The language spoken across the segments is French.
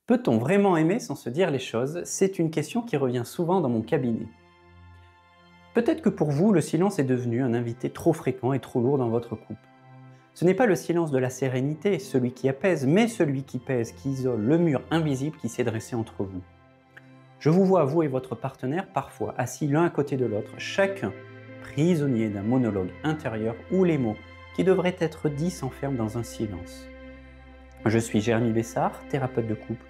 Peut-on vraiment aimer sans se dire les choses? C'est une question qui revient souvent dans mon cabinet. Peut-être que pour vous, le silence est devenu un invité trop fréquent et trop lourd dans votre couple. Ce n'est pas le silence de la sérénité, celui qui apaise, mais celui qui pèse, qui isole, le mur invisible qui s'est dressé entre vous. Je vous vois, vous et votre partenaire, parfois assis l'un à côté de l'autre, chacun prisonnier d'un monologue intérieur où les mots qui devraient être dits s'enferment dans un silence. Je suis Jérémy Bessard, thérapeute de couple.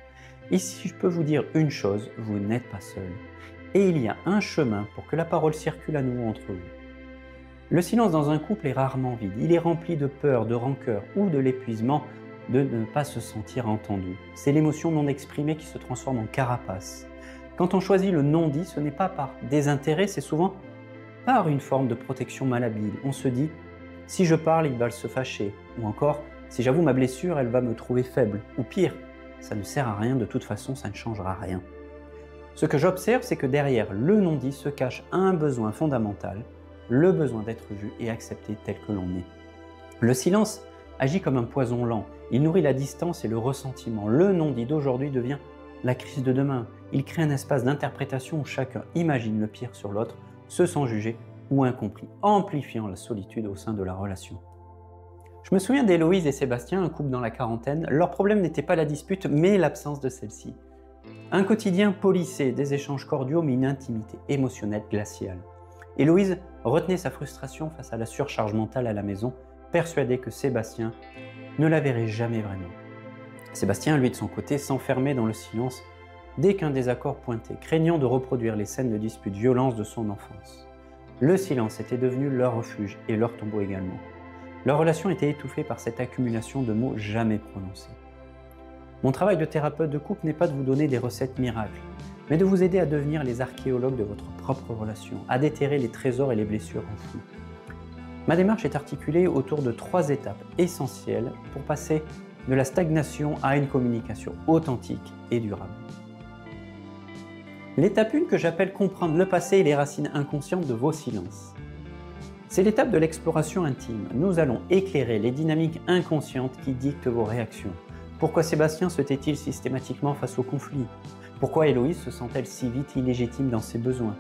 Et si je peux vous dire une chose, vous n'êtes pas seul. Et il y a un chemin pour que la parole circule à nouveau entre vous. Le silence dans un couple est rarement vide. Il est rempli de peur, de rancœur ou de l'épuisement de ne pas se sentir entendu. C'est l'émotion non exprimée qui se transforme en carapace. Quand on choisit le non-dit, ce n'est pas par désintérêt, c'est souvent par une forme de protection malhabile. On se dit « si je parle, il va se fâcher » ou encore « si j'avoue ma blessure, elle va me trouver faible » ou pire, ça ne sert à rien, de toute façon, ça ne changera rien. Ce que j'observe, c'est que derrière le non-dit se cache un besoin fondamental, le besoin d'être vu et accepté tel que l'on est. Le silence agit comme un poison lent, il nourrit la distance et le ressentiment. Le non-dit d'aujourd'hui devient la crise de demain. Il crée un espace d'interprétation où chacun imagine le pire sur l'autre, se sent jugé ou incompris, amplifiant la solitude au sein de la relation. Je me souviens d'Héloïse et Sébastien, un couple dans la quarantaine. Leur problème n'était pas la dispute, mais l'absence de celle-ci. Un quotidien policé, des échanges cordiaux, mais une intimité émotionnelle glaciale. Héloïse retenait sa frustration face à la surcharge mentale à la maison, persuadée que Sébastien ne la verrait jamais vraiment. Sébastien, lui de son côté, s'enfermait dans le silence dès qu'un désaccord pointait, craignant de reproduire les scènes de dispute violence de son enfance. Le silence était devenu leur refuge et leur tombeau également. Leur relation était étouffée par cette accumulation de mots jamais prononcés. Mon travail de thérapeute de couple n'est pas de vous donner des recettes miracles, mais de vous aider à devenir les archéologues de votre propre relation, à déterrer les trésors et les blessures enfouies. Ma démarche est articulée autour de 3 étapes essentielles pour passer de la stagnation à une communication authentique et durable. L'étape 1 que j'appelle comprendre le passé et les racines inconscientes de vos silences. C'est l'étape de l'exploration intime. Nous allons éclairer les dynamiques inconscientes qui dictent vos réactions. Pourquoi Sébastien se tait-il systématiquement face au conflit? Pourquoi Héloïse se sent-elle si vite illégitime dans ses besoins?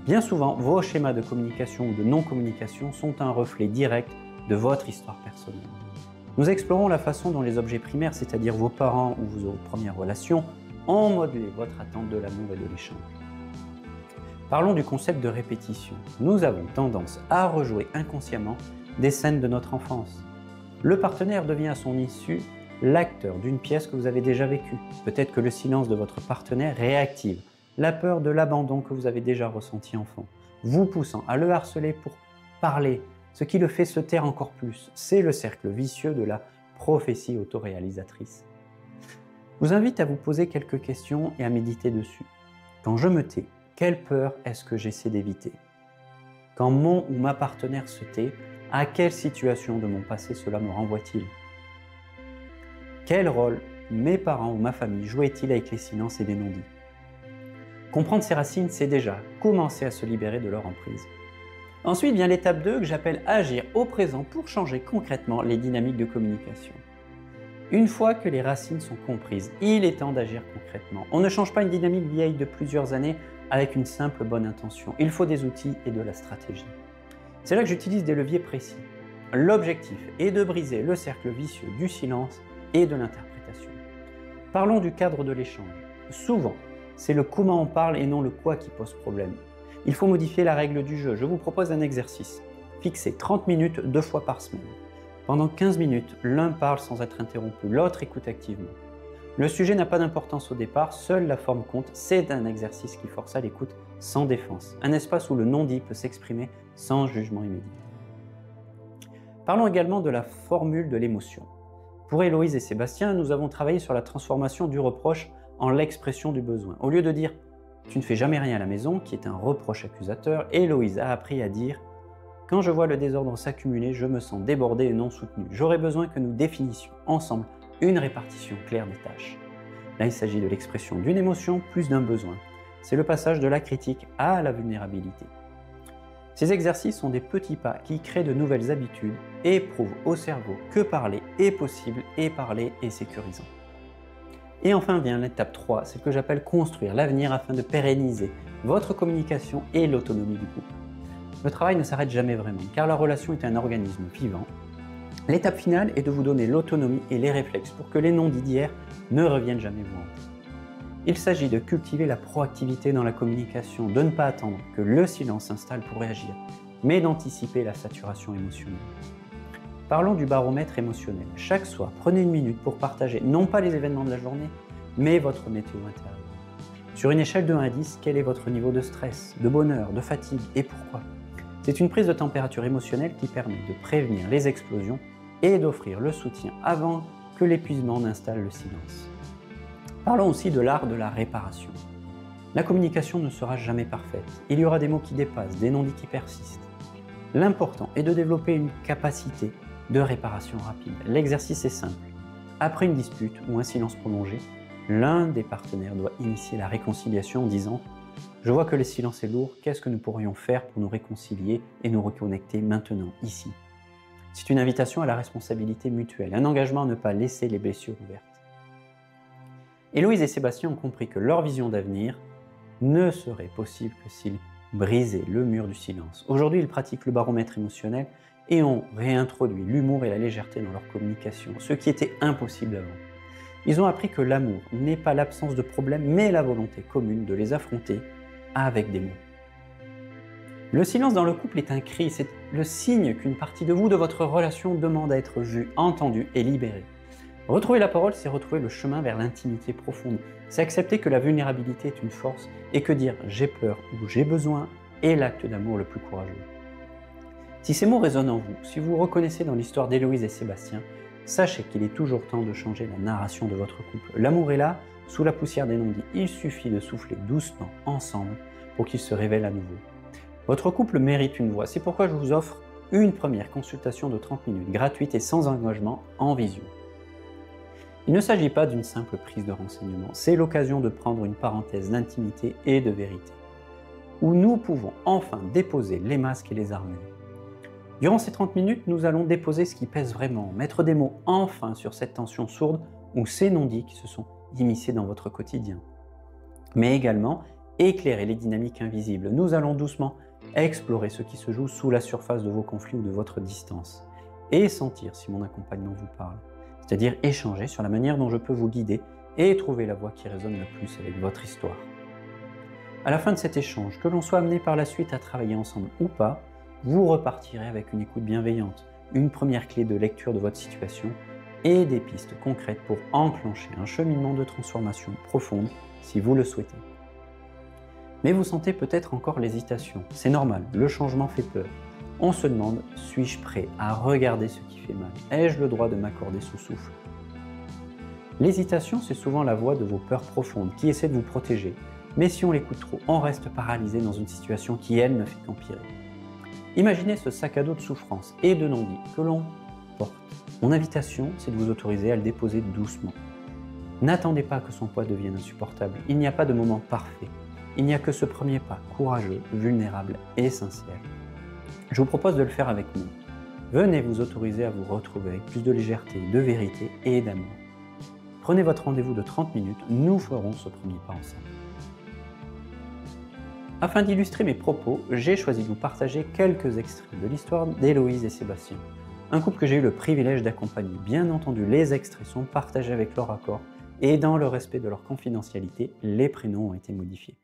Bien souvent, vos schémas de communication ou de non-communication sont un reflet direct de votre histoire personnelle. Nous explorons la façon dont les objets primaires, c'est-à-dire vos parents ou vos premières relations, ont modelé votre attente de l'amour et de l'échange. Parlons du concept de répétition. Nous avons tendance à rejouer inconsciemment des scènes de notre enfance. Le partenaire devient à son issue l'acteur d'une pièce que vous avez déjà vécue. Peut-être que le silence de votre partenaire réactive la peur de l'abandon que vous avez déjà ressenti enfant, vous poussant à le harceler pour parler, ce qui le fait se taire encore plus. C'est le cercle vicieux de la prophétie autoréalisatrice. Je vous invite à vous poser quelques questions et à méditer dessus. Quand je me tais, quelle peur est-ce que j'essaie d'éviter? Quand mon ou ma partenaire se tait, à quelle situation de mon passé cela me renvoie-t-il? Quel rôle mes parents ou ma famille jouaient-ils avec les silences et les non-dits? Comprendre ces racines, c'est déjà commencer à se libérer de leur emprise. Ensuite vient l'étape 2 que j'appelle agir au présent pour changer concrètement les dynamiques de communication. Une fois que les racines sont comprises, il est temps d'agir concrètement. On ne change pas une dynamique vieille de plusieurs années avec une simple bonne intention. Il faut des outils et de la stratégie. C'est là que j'utilise des leviers précis. L'objectif est de briser le cercle vicieux du silence et de l'interprétation. Parlons du cadre de l'échange. Souvent, c'est le comment on parle et non le quoi qui pose problème. Il faut modifier la règle du jeu. Je vous propose un exercice. Fixez 30 minutes 2 fois par semaine. Pendant 15 minutes, l'un parle sans être interrompu, l'autre écoute activement. Le sujet n'a pas d'importance au départ, seule la forme compte. C'est un exercice qui force à l'écoute sans défense. Un espace où le non-dit peut s'exprimer sans jugement immédiat. Parlons également de la formule de l'émotion. Pour Héloïse et Sébastien, nous avons travaillé sur la transformation du reproche en l'expression du besoin. Au lieu de dire « tu ne fais jamais rien à la maison », qui est un reproche accusateur, Héloïse a appris à dire « quand je vois le désordre s'accumuler, je me sens débordée et non soutenue. J'aurais besoin que nous définissions ensemble une répartition claire des tâches. » Là, il s'agit de l'expression d'une émotion plus d'un besoin. C'est le passage de la critique à la vulnérabilité. Ces exercices sont des petits pas qui créent de nouvelles habitudes et prouvent au cerveau que parler est possible et parler est sécurisant. Et enfin vient l'étape 3, c'est ce que j'appelle construire l'avenir afin de pérenniser votre communication et l'autonomie du couple. Le travail ne s'arrête jamais vraiment, car la relation est un organisme vivant. L'étape finale est de vous donner l'autonomie et les réflexes pour que les non-dits d'hier ne reviennent jamais vous hanter. Il s'agit de cultiver la proactivité dans la communication, de ne pas attendre que le silence s'installe pour réagir, mais d'anticiper la saturation émotionnelle. Parlons du baromètre émotionnel. Chaque soir, prenez une minute pour partager non pas les événements de la journée, mais votre météo intérieure. Sur une échelle de 1 à 10, quel est votre niveau de stress, de bonheur, de fatigue et pourquoi? C'est une prise de température émotionnelle qui permet de prévenir les explosions et d'offrir le soutien avant que l'épuisement n'installe le silence. Parlons aussi de l'art de la réparation. La communication ne sera jamais parfaite. Il y aura des mots qui dépassent, des non-dits qui persistent. L'important est de développer une capacité de réparation rapide. L'exercice est simple. Après une dispute ou un silence prolongé, l'un des partenaires doit initier la réconciliation en disant « Je vois que le silence est lourd, qu'est-ce que nous pourrions faire pour nous réconcilier et nous reconnecter maintenant, ici ?» C'est une invitation à la responsabilité mutuelle, un engagement à ne pas laisser les blessures ouvertes. Héloïse et Sébastien ont compris que leur vision d'avenir ne serait possible que s'ils brisaient le mur du silence. Aujourd'hui, ils pratiquent le baromètre émotionnel et ont réintroduit l'humour et la légèreté dans leur communication, ce qui était impossible avant. Ils ont appris que l'amour n'est pas l'absence de problèmes, mais la volonté commune de les affronter avec des mots. Le silence dans le couple est un cri, c'est le signe qu'une partie de vous, de votre relation, demande à être vue, entendue et libérée. Retrouver la parole, c'est retrouver le chemin vers l'intimité profonde. C'est accepter que la vulnérabilité est une force et que dire « j'ai peur » ou « j'ai besoin » est l'acte d'amour le plus courageux. Si ces mots résonnent en vous, si vous vous reconnaissez dans l'histoire d'Héloïse et Sébastien, sachez qu'il est toujours temps de changer la narration de votre couple. L'amour est là, sous la poussière des non-dits. Il suffit de souffler doucement ensemble pour qu'il se révèle à nouveau. Votre couple mérite une voix. C'est pourquoi je vous offre une première consultation de 30 minutes, gratuite et sans engagement, en visio. Il ne s'agit pas d'une simple prise de renseignement, c'est l'occasion de prendre une parenthèse d'intimité et de vérité, où nous pouvons enfin déposer les masques et les armures. Durant ces 30 minutes, nous allons déposer ce qui pèse vraiment, mettre des mots enfin sur cette tension sourde ou ces non-dits qui se sont immiscés dans votre quotidien. Mais également, éclairer les dynamiques invisibles. Nous allons doucement explorer ce qui se joue sous la surface de vos conflits ou de votre distance et sentir si mon accompagnement vous parle. C'est-à-dire échanger sur la manière dont je peux vous guider et trouver la voie qui résonne le plus avec votre histoire. À la fin de cet échange, que l'on soit amené par la suite à travailler ensemble ou pas, vous repartirez avec une écoute bienveillante, une première clé de lecture de votre situation et des pistes concrètes pour enclencher un cheminement de transformation profonde si vous le souhaitez. Mais vous sentez peut-être encore l'hésitation. C'est normal, le changement fait peur. On se demande, suis-je prêt à regarder ce qui fait mal? Ai-je le droit de m'accorder ce souffle? L'hésitation, c'est souvent la voix de vos peurs profondes qui essaient de vous protéger. Mais si on l'écoute trop, on reste paralysé dans une situation qui, elle, ne fait qu'empirer. Imaginez ce sac à dos de souffrance et de non-dit que l'on porte. Mon invitation, c'est de vous autoriser à le déposer doucement. N'attendez pas que son poids devienne insupportable. Il n'y a pas de moment parfait. Il n'y a que ce premier pas, courageux, vulnérable et sincère. Je vous propose de le faire avec nous. Venez vous autoriser à vous retrouver avec plus de légèreté, de vérité et d'amour. Prenez votre rendez-vous de 30 minutes, nous ferons ce premier pas ensemble. Afin d'illustrer mes propos, j'ai choisi de vous partager quelques extraits de l'histoire d'Héloïse et Sébastien, un couple que j'ai eu le privilège d'accompagner. Bien entendu, les extraits sont partagés avec leur accord et dans le respect de leur confidentialité, les prénoms ont été modifiés.